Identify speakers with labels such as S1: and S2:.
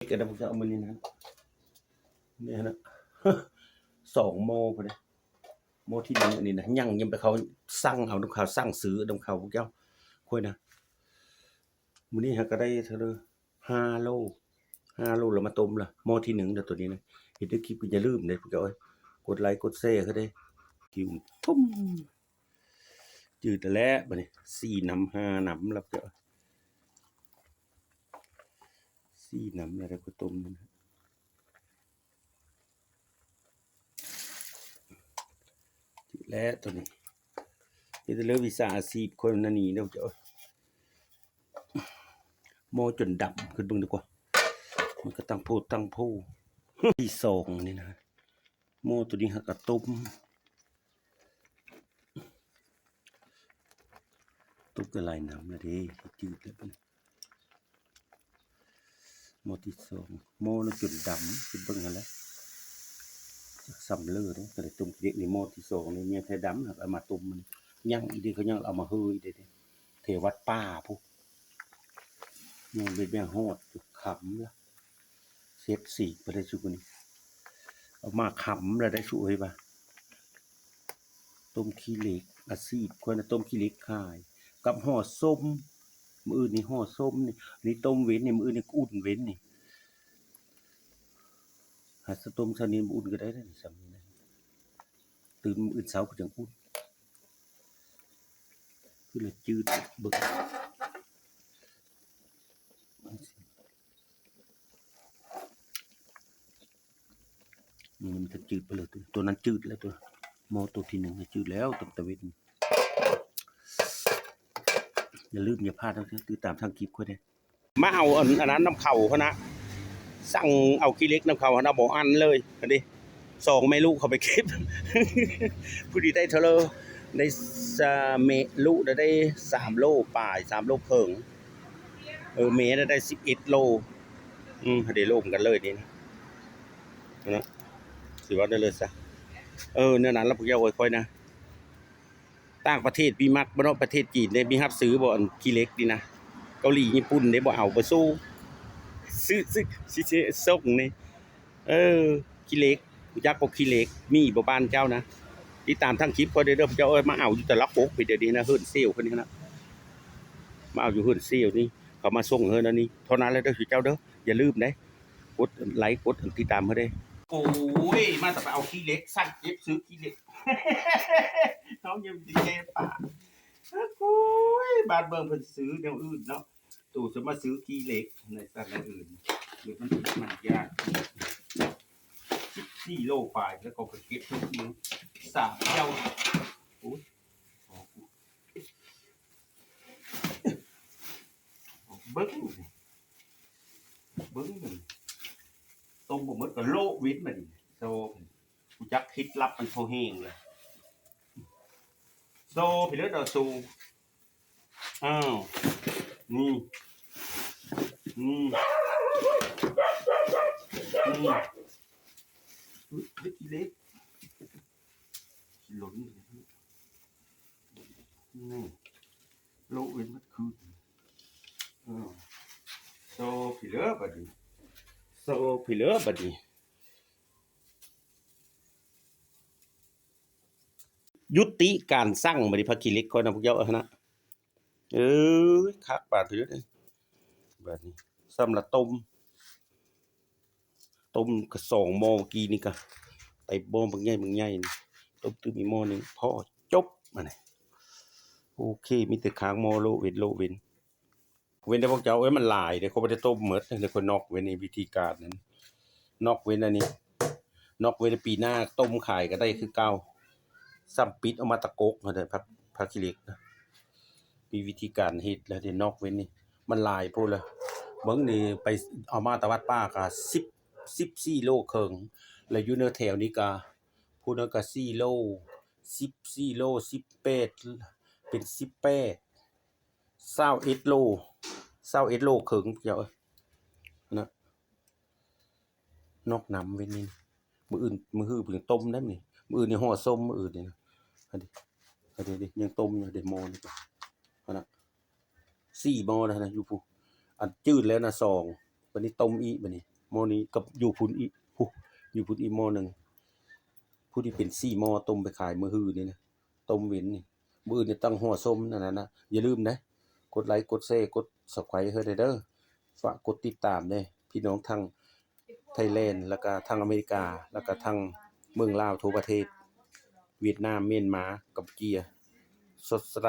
S1: cái đóจะเอามานี่นะเนี่ยนะ2 โมพอดีโมที่หนึ่งอันนี้นะยังไปเขาสั่งเอาน้ำเขาสั่งซื้อน้ำเขาพวกเจ้าคุยนะมื้อนี้ฮะก็ได้เท่าเลย5 โลแล้วมาต้มละโมที่หนึ่งเดี๋ยวตัวนี้นะเห็นด้วยคลิปก็อย่าลืมเลยพวกเจ้ากดไลค์กดแชร์เขาได้คิวทุ่มจืดแต่แล้วบัดนี้4 น้ำ5 น้ำแล้วเจ้า4 น้ำแล้วก็ต้มนะและตัวนี้นี่จะเลือกวิสาอาชีพคนนันนี่เดี๋ยวจะโมจนดำขึ้นเบิ่งดีกว่ามันก็ตั้งผู้ที่2นี่นะโมตัวนี้หักกระตุ้มกระลายน้ำนะดิจืดแล้วเป็นโมที่2โมน่ะจนดำขึ้นเบิ่งกันแล้วซ้ำเลือดเลยก็เลยตุ้มเด็กนี่โมที่2นี่เนี่ยแท้ดำเอามาตุ้มมันยังอีดีเขายังเอามาเฮยเด้เทวัดป้าพวกยังเป็นแม่โหดจุดขำละเซฟสีไปได้ชุกนี้เอามาขำแล้วได้ช่วยป่ะต้มขี้เหล็กอาซีพคนต้มขี้เหล็กขายกับห่อส้มมืออื่นนี่ห่อส้มนี่ต้มเว้นนี่มืออื่นนี่อุ่นเว้นนี่หาสต้มชนิดอุ่นก็ได้ได้สำนี้ตื่นมืออื่นเช้าก็จังอุ่นคือเลยจืดเบิกมันจะจืดไปเลยตัวนั้นจืดแล้วตัวโมตัวที่1จืดแล้วตะเวนอย่าลืมอย่าพลาดนะติดตามทางคลิปค่อยได้มาเอาอันนั้นน้ำเข่าเขานะสั่งเอาขี้เล็กน้ำเข่าเขานะบอกอันเลยอันนี้2 แม่ลูกเขาไปเก็บผู้ดีได้เท่าเลยได้เมลูกได้3 โลป่าย3 โลเพิงเมได้11 โลได้โลกันเลยนี่นะสิว่าได้เลยซะเนี่ยนั้นแล้วพวกเจ้าค่อยๆนะต่างประเทศมีมักบ่เนาะประเทศจีนได้มีรับซื้อบ่อันขี้เล็กนี่นะเกาหลีญี่ปุ่นได้บ่เอาบ่สู้ซื้อสิส่งนี่ขี้เล็กยักษ์บ่ขี้เล็กมีบ่บ้านเจ้านะติดตามทางคลิปค่อยได้เด้อเจ้ามาเอาอยู่แต่ละปกไปเดี๋ยวนี้นะเฮิร์นเซลคนนี้นะมาเอาอยู่เฮิร์นเซลนี่เขามาส่งเฮิร์นอันนี้เท่านั้นแล้วเด้อเจ้าเด้ออย่าลืมเด้กดไลค์กดติดตามเขาได้โอ้ยมาแต่ไปเอาขี้เล็กสั่งเก็บซื้อขี้เล็กน้องยังดีแก่ป่าโอ้ยบ้านเบิ่งเพิ่นซื้อแนวอื่นเนาะตู่จะมาซื้อขี้เล็กในสัตว์อื่นหรือมันยาก14 โลไปแล้วก็เก็บทุกมื้อ3 เจ้าโอ้ยเบิ้งต้มบ่หมดก็โลวิทย์มันโซกูจักคิดลับมันโซแห้งเลยโซพี่เลือดเอาซูอ้าวนี่เล็กเล็กหล่นนี่โลเว้นมันคือโซพี่เลือดบัดนี้ยุติการสร้างบริภาคีเล็กคนนะพวกเจ้านะคักบาดถือเลยแบบนี้สำหรับต้มก็2 โมกี้นี่ก็ไต่โบมึงใหญ่ต้มตื้อมีโมนึงพอจบมาเนี่ยโอเคมีแต่ค้างโมโลเว้นได้พวกเจ้ามันลายเดี๋ยวเขาไม่ได้ต้มเหมือนเดี๋ยวคนนอกเว้นในวิธีการนั้นนอกเว้นอันนี้นอกเว้นปีหน้าต้มขายก็ได้คือเก่าซ้ำปิดเอามาตะกกมาได้พักขี้เหล็กนะมีวิธีการเฮ็ดแล้วเดี๋ยวนอกเว้นนี่มันลายพูดเลยเบิ่งนี่ไปเอามาตะวัดป้าก็14 โลครึ่งแล้วอยู่ในแถวนี้ก็พูดนั้นก็4 โล14 โล18เป็น18 21 โล21 โลครึ่งเจ้านะนอกน้ำเว้นนี่มื้ออื่นมื้อฮื้อเพิ่งต้มได้นี่มื้ออื่นนี่ห่อส้มมื้ออื่นนี่นะอันนี้ยังต้มอยู่เดโมนี่ก็นะ4 โมแล้วนะอยู่ผู้อันจืดแล้วนะ2วันนี้ต้มอีกบัดนี้ หม้อนี้กับอยู่พุ่นอีกผู้อยู่พุ่นอีกหม้อหนึงผู้ที่เป็น4หม้อต้มไปขายมื้อฮื้อนี่นะต้มเว้นนี่มื้ออื่นนี่ตั้งหัวส้มนั่นน่ะนะอย่าลืมนะกดไลค์กดแชร์กด Subscribe ให้เด้อฝากกดติดตามเด้พี่น้องทางไทยแลนด์แล้วก็ทางอเมริกาแล้วก็ทางเมืองลาวทั่วประเทศเวียดนามเมียนมากัมพูชาสดใส